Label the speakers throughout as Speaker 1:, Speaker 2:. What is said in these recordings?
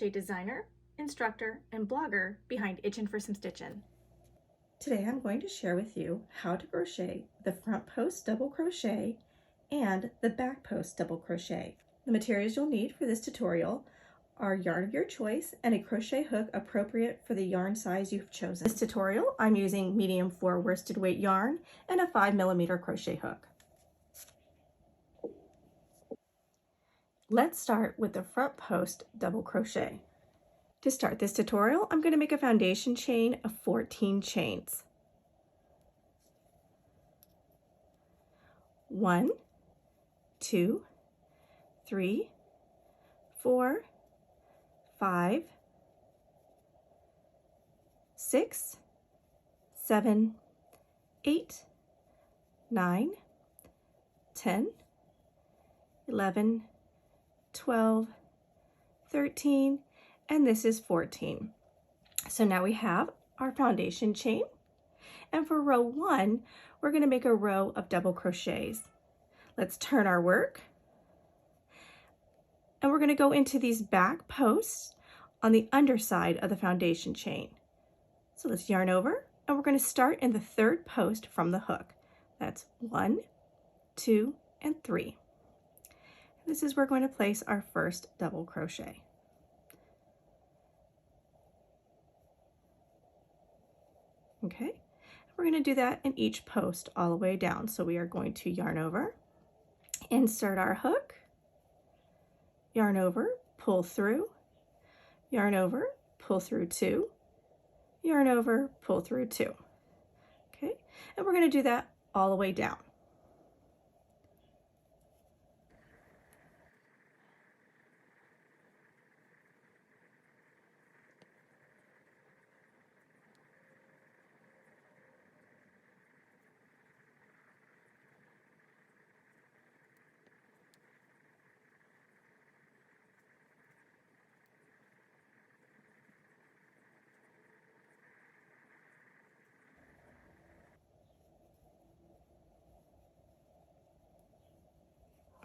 Speaker 1: crochet designer, instructor, and blogger behind Itchin' for Some Stitchin'. Today I'm going to share with you how to crochet the front post double crochet and the back post double crochet. The materials you'll need for this tutorial are yarn of your choice and a crochet hook appropriate for the yarn size you've chosen. This tutorial I'm using medium 4 worsted weight yarn and a 5mm crochet hook. Let's start with the front post double crochet. To start this tutorial, I'm going to make a foundation chain of 14 chains. 1, 2, 3, 4, 5, 6, 7, 8, 9, 10, 11, 12, 13, and this is 14. So now we have our foundation chain, and for row 1 we're going to make a row of double crochets. Let's turn our work, and we're going to go into these back posts on the underside of the foundation chain. So let's yarn over, and we're going to start in the 3rd post from the hook. That's 1, 2, and 3. This is where we're going to place our first double crochet. Okay, we're going to do that in each post all the way down. So we are going to yarn over, insert our hook, yarn over, pull through, yarn over, pull through 2, yarn over, pull through 2. Okay, and we're going to do that all the way down.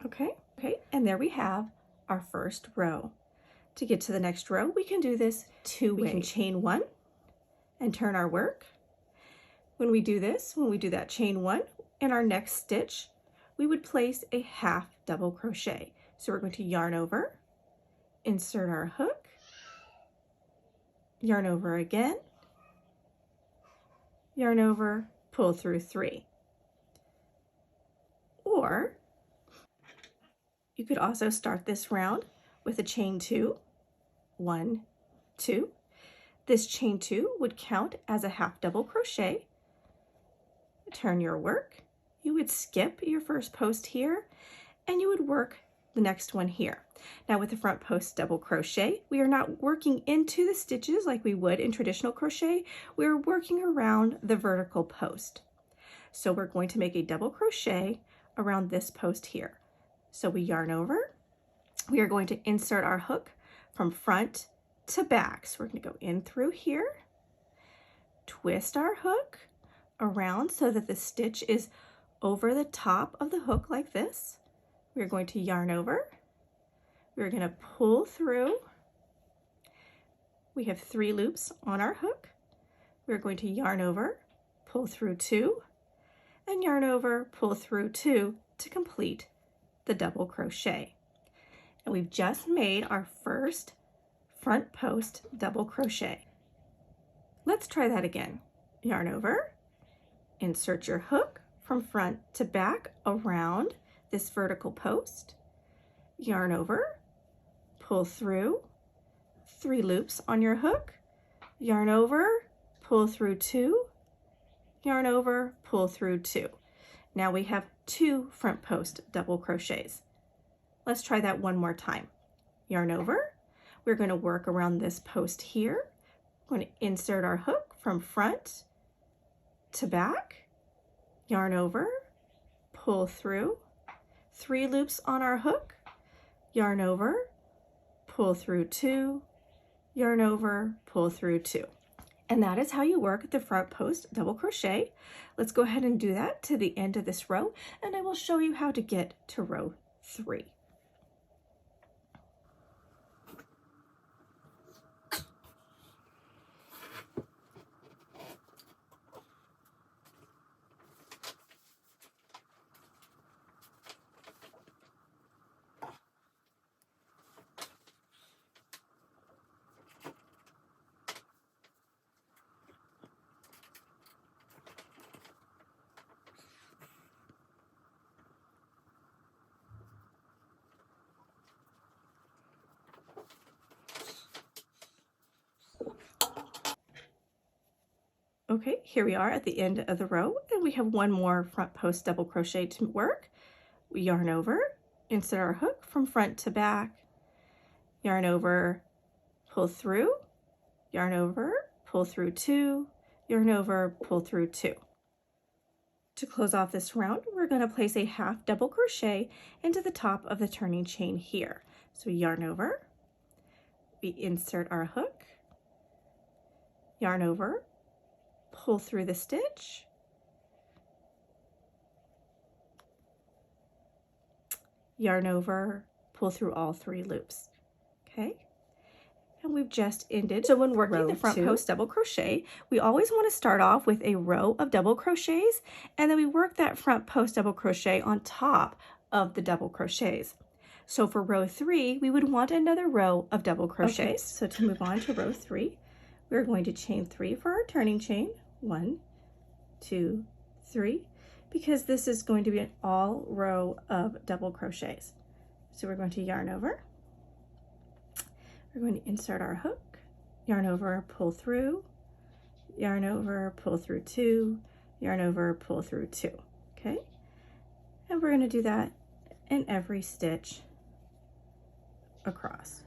Speaker 1: Okay, and there we have our first row. To get to the next row, we can do this 2 ways. We can chain 1 and turn our work. When we do this, when we do that chain 1, in our next stitch, we would place a half double crochet. So we're going to yarn over, insert our hook, yarn over again, yarn over, pull through 3. Or you could also start this round with a chain 2, 1, 2. This chain 2 would count as a half double crochet. Turn your work. You would skip your first post here, and you would work the next one here. Now with the front post double crochet, we are not working into the stitches like we would in traditional crochet. We are working around the vertical post. So we're going to make a double crochet around this post here. So we yarn over, we are going to insert our hook from front to back. So we're going to go in through here, twist our hook around so that the stitch is over the top of the hook like this. We're going to yarn over, we're going to pull through. We have 3 loops on our hook. We're going to yarn over, pull through 2, and yarn over, pull through 2 to complete the double crochet. And we've just made our first front post double crochet. Let's try that again. Yarn over, insert your hook from front to back around this vertical post, yarn over, pull through, 3 loops on your hook, yarn over, pull through 2, yarn over, pull through 2. Now we have 2 front post double crochets. Let's try that one more time. Yarn over, we're going to work around this post here. We're going to insert our hook from front to back, yarn over, pull through, 3 loops on our hook, yarn over, pull through 2, yarn over, pull through 2. And that is how you work the front post double crochet. Let's go ahead and do that to the end of this row, and I will show you how to get to row 3. Okay, here we are at the end of the row, and we have one more front post double crochet to work. We yarn over, insert our hook from front to back, yarn over, pull through, yarn over, pull through 2, yarn over, pull through 2. To close off this round, we're going to place a half double crochet into the top of the turning chain here. So we yarn over, we insert our hook, yarn over, pull through the stitch, yarn over, pull through all 3 loops. Okay, and we've just ended. So when working the front post double crochet, we always want to start off with a row of double crochets, and then we work that front post double crochet on top of the double crochets. So for row 3, we would want another row of double crochets. Okay, so to move on to row 3, we're going to chain 3 for our turning chain. 1, 2, 3, because this is going to be an all row of double crochets. So we're going to yarn over, we're going to insert our hook, yarn over, pull through, yarn over, pull through 2, yarn over, pull through 2. Okay, and we're going to do that in every stitch across.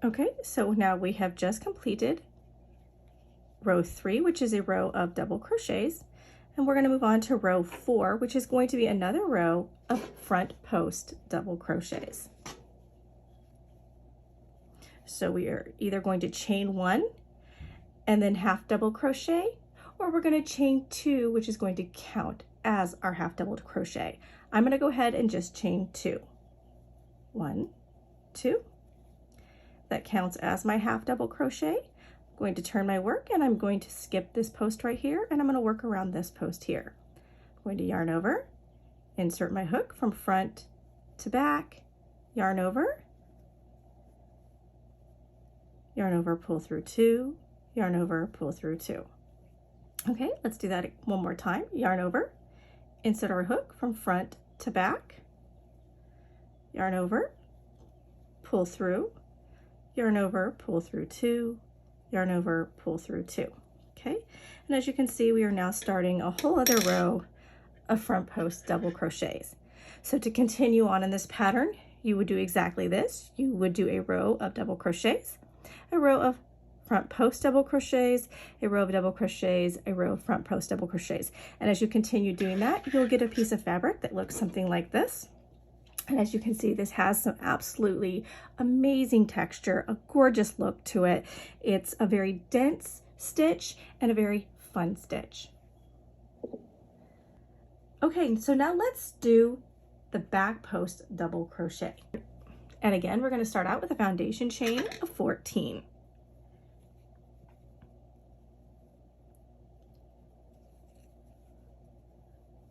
Speaker 1: Okay, so now we have just completed row 3, which is a row of double crochets, and we're going to move on to row 4, which is going to be another row of front post double crochets. So we are either going to chain 1 and then half double crochet, or we're going to chain 2, which is going to count as our half double crochet. I'm going to go ahead and just chain 2. 1, 2. That counts as my half double crochet. I'm going to turn my work, and I'm going to skip this post right here, and I'm going to work around this post here. I'm going to yarn over, insert my hook from front to back, yarn over, pull through 2, yarn over, pull through 2. Okay, let's do that one more time. Yarn over, insert our hook from front to back, yarn over, pull through, yarn over, pull through 2, yarn over, pull through 2. Okay, and as you can see, we are now starting a whole other row of front post double crochets. So to continue on in this pattern, you would do exactly this. You would do a row of double crochets, a row of front post double crochets, a row of double crochets, a row of front post double crochets. And as you continue doing that, you'll get a piece of fabric that looks something like this. And as you can see, this has some absolutely amazing texture, a gorgeous look to it. It's a very dense stitch and a very fun stitch. Okay, so now let's do the back post double crochet. And again, we're going to start out with a foundation chain of 14.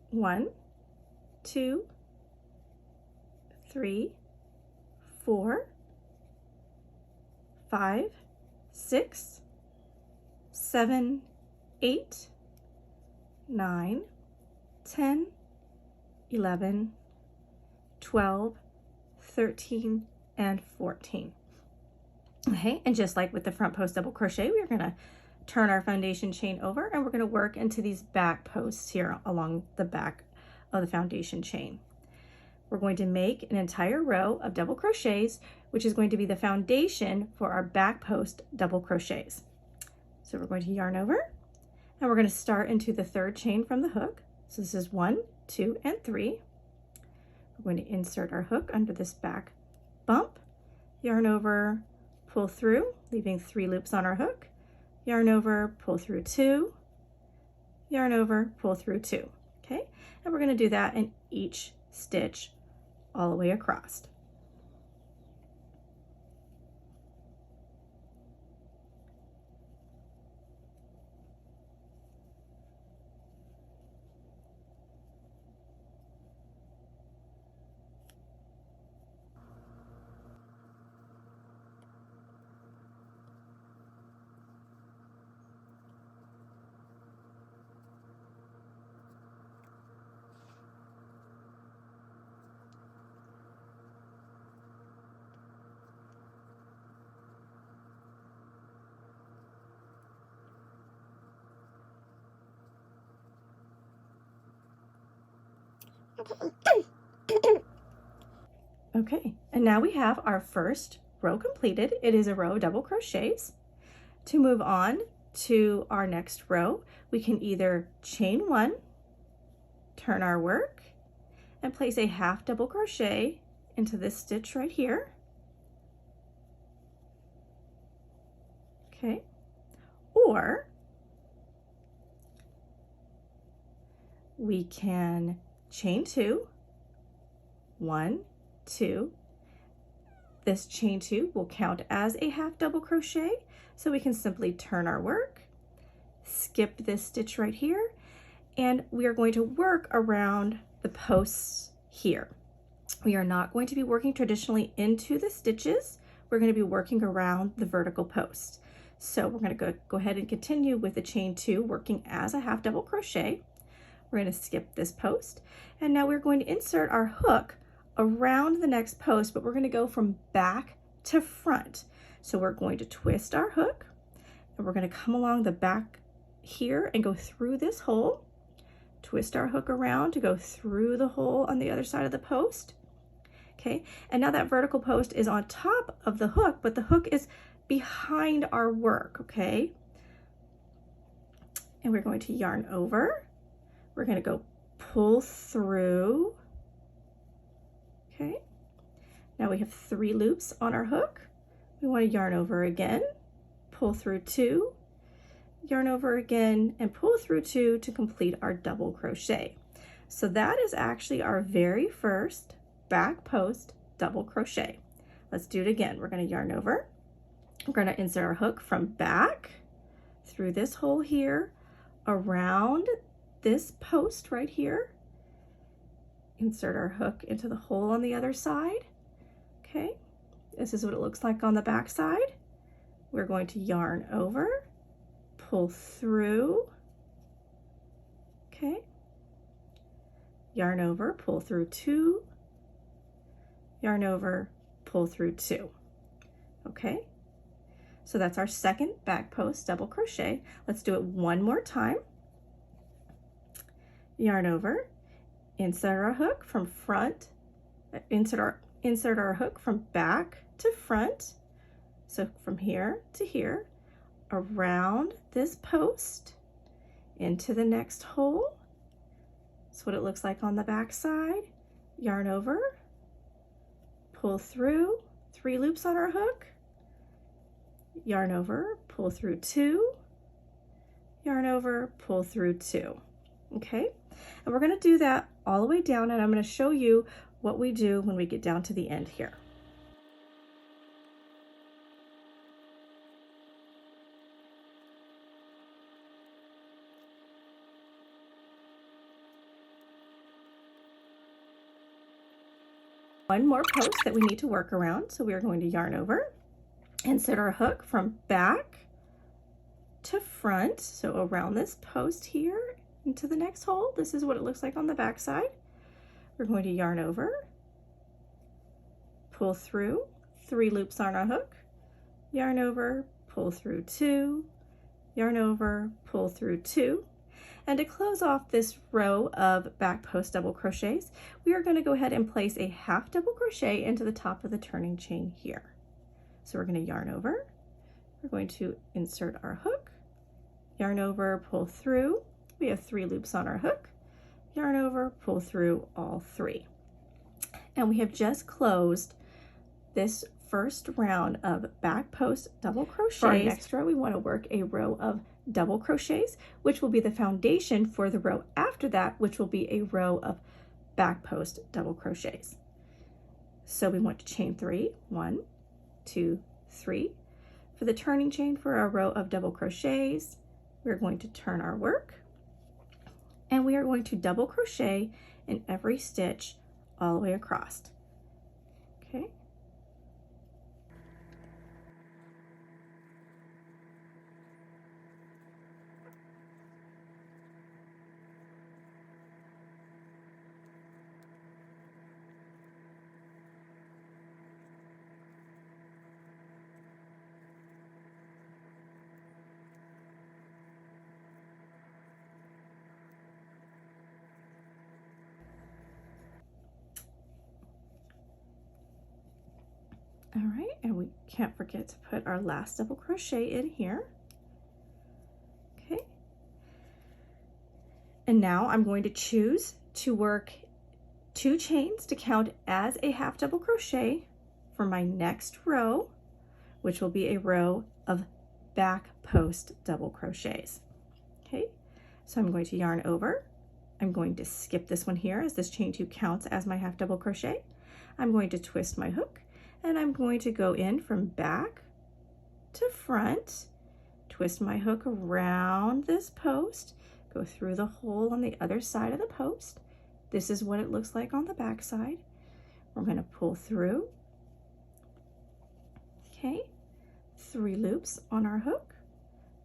Speaker 1: One, 2, 3, 4, 5, 6, 7, 8, 9, 10, 11, 12, 13, and 14. Okay, and just like with the front post double crochet, we're going to turn our foundation chain over, and we're going to work into these back posts here along the back of the foundation chain. We're going to make an entire row of double crochets, which is going to be the foundation for our back post double crochets. So we're going to yarn over, and we're going to start into the 3rd chain from the hook. So this is 1, 2, and 3. We're going to insert our hook under this back bump, yarn over, pull through, leaving 3 loops on our hook, yarn over, pull through 2, yarn over, pull through 2. Okay, and we're going to do that in each stitch all the way across. Okay, and now we have our first row completed. It is a row of double crochets. To move on to our next row, we can either chain one, turn our work, and place a half double crochet into this stitch right here. Okay, or we can chain two, one, two. This chain two will count as a half double crochet, so we can simply turn our work, skip this stitch right here, and we are going to work around the posts here. We are not going to be working traditionally into the stitches. We're going to be working around the vertical post. So we're going to go ahead and continue with the chain two, working as a half double crochet. We're going to skip this post, and now we're going to insert our hook around the next post, but we're going to go from back to front. So we're going to twist our hook, and we're going to come along the back here and go through this hole, twist our hook around to go through the hole on the other side of the post. Okay, and now that vertical post is on top of the hook, but the hook is behind our work, okay? And we're going to yarn over. We're going to go pull through. Okay, now we have 3 loops on our hook. We want to yarn over again, pull through 2, yarn over again, and pull through 2 to complete our double crochet. So that is actually our very first back post double crochet. Let's do it again. We're going to yarn over. We're going to insert our hook from back through this hole here, around this post right here. Insert our hook into the hole on the other side. Okay, this is what it looks like on the back side. We're going to yarn over, pull through. Okay, yarn over, pull through 2, yarn over, pull through 2. Okay, so that's our second back post double crochet. Let's do it one more time. Yarn over, insert our hook from front, insert our hook from back to front. So from here to here, around this post, into the next hole. That's what it looks like on the back side. Yarn over, pull through, 3 loops on our hook, yarn over, pull through 2, yarn over, pull through 2. Okay, and we're going to do that all the way down, and I'm going to show you what we do when we get down to the end here. One more post that we need to work around, so we are going to yarn over, insert our hook from back to front, so around this post here into the next hole. This is what it looks like on the back side. We're going to yarn over, pull through, 3 loops on our hook, yarn over, pull through 2, yarn over, pull through 2. And to close off this row of back post double crochets, we are going to go ahead and place a half double crochet into the top of the turning chain here. So we're going to yarn over, we're going to insert our hook, yarn over, pull through. We have 3 loops on our hook, yarn over, pull through all 3. And we have just closed this first round of back post double crochets. For our next row, we want to work a row of double crochets, which will be the foundation for the row after that, which will be a row of back post double crochets. So we want to chain 3, 1, 2, 3. For the turning chain for our row of double crochets, we're going to turn our work, and we are going to double crochet in every stitch all the way across. Okay. All right, and we can't forget to put our last double crochet in here. Okay. And now I'm going to choose to work 2 chains to count as a half double crochet for my next row, which will be a row of back post double crochets. Okay, so I'm going to yarn over. I'm going to skip this one here as this chain 2 counts as my half double crochet. I'm going to twist my hook and I'm going to go in from back to front, twist my hook around this post, go through the hole on the other side of the post. This is what it looks like on the back side. We're going to pull through. Okay, 3 loops on our hook.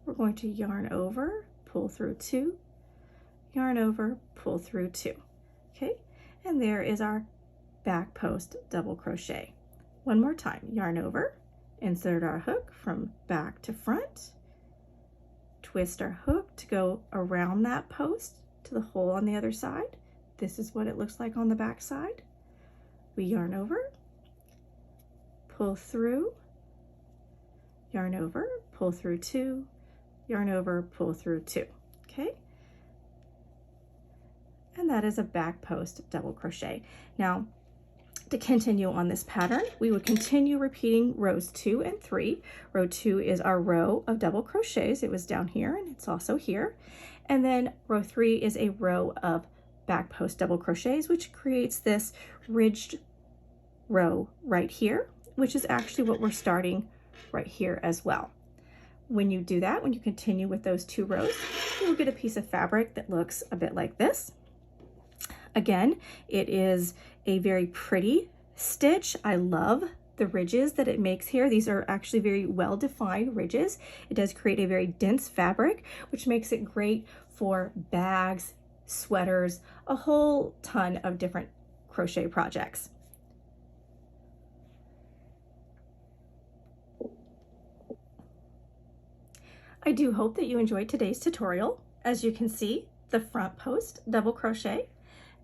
Speaker 1: We're going to yarn over, pull through 2, yarn over, pull through 2. Okay, and there is our back post double crochet. One more time, yarn over, insert our hook from back to front, twist our hook to go around that post to the hole on the other side. This is what it looks like on the back side. We yarn over, pull through, yarn over, pull through 2, yarn over, pull through 2. Okay, and that is a back post double crochet. Now, to continue on this pattern, we would continue repeating rows 2 and 3. Row 2 is our row of double crochets. It was down here and it's also here. And then row 3 is a row of back post double crochets, which creates this ridged row right here, which is actually what we're starting right here as well. When you do that, when you continue with those 2 rows, you'll get a piece of fabric that looks a bit like this. Again, it is a very pretty stitch. I love the ridges that it makes here. These are actually very well-defined ridges. It does create a very dense fabric, which makes it great for bags, sweaters, a whole ton of different crochet projects. I do hope that you enjoyed today's tutorial. As you can see, the front post double crochet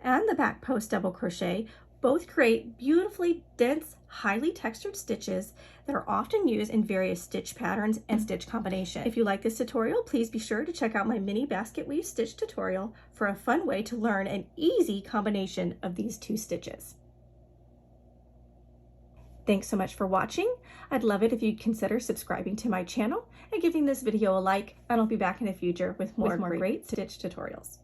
Speaker 1: and the back post double crochet both create beautifully dense, highly textured stitches that are often used in various stitch patterns and stitch combinations. If you like this tutorial, please be sure to check out my mini basket weave stitch tutorial for a fun way to learn an easy combination of these 2 stitches. Thanks so much for watching. I'd love it if you'd consider subscribing to my channel and giving this video a like, and I'll be back in the future with more great stitch tutorials.